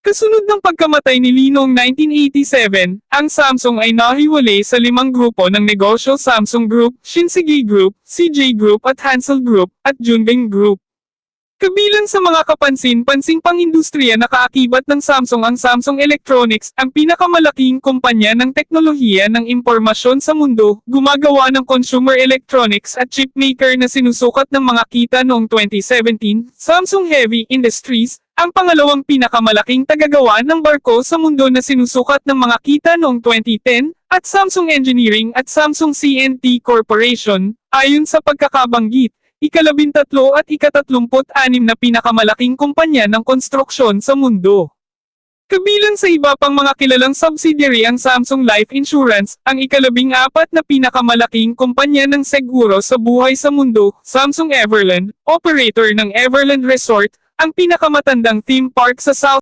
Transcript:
Kasunod ng pagkamatay ni Lee noong 1987, ang Samsung ay nahiwalay sa 5 grupo ng negosyo: Samsung Group, Shinsegae Group, CJ Group at Hansel Group, at Junbeng Group. Kabilang sa mga kapansin-pansing pang-industriya na kaakibat ng Samsung ang Samsung Electronics, ang pinakamalaking kumpanya ng teknolohiya ng impormasyon sa mundo, gumagawa ng consumer electronics at chip maker na sinusukat ng mga kita noong 2017, Samsung Heavy Industries, ang pangalawang pinakamalaking tagagawa ng barko sa mundo na sinusukat ng mga kita noong 2010, at Samsung Engineering at Samsung C&T Corporation, ayon sa pagkakabanggit, ika-13 at ika-36 na pinakamalaking kumpanya ng konstruksyon sa mundo. Kabilang sa iba pang mga kilalang subsidiary ang Samsung Life Insurance, ang ika-14 na pinakamalaking kumpanya ng seguro sa buhay sa mundo, Samsung Everland, operator ng Everland Resort, ang pinakamatandang theme park sa South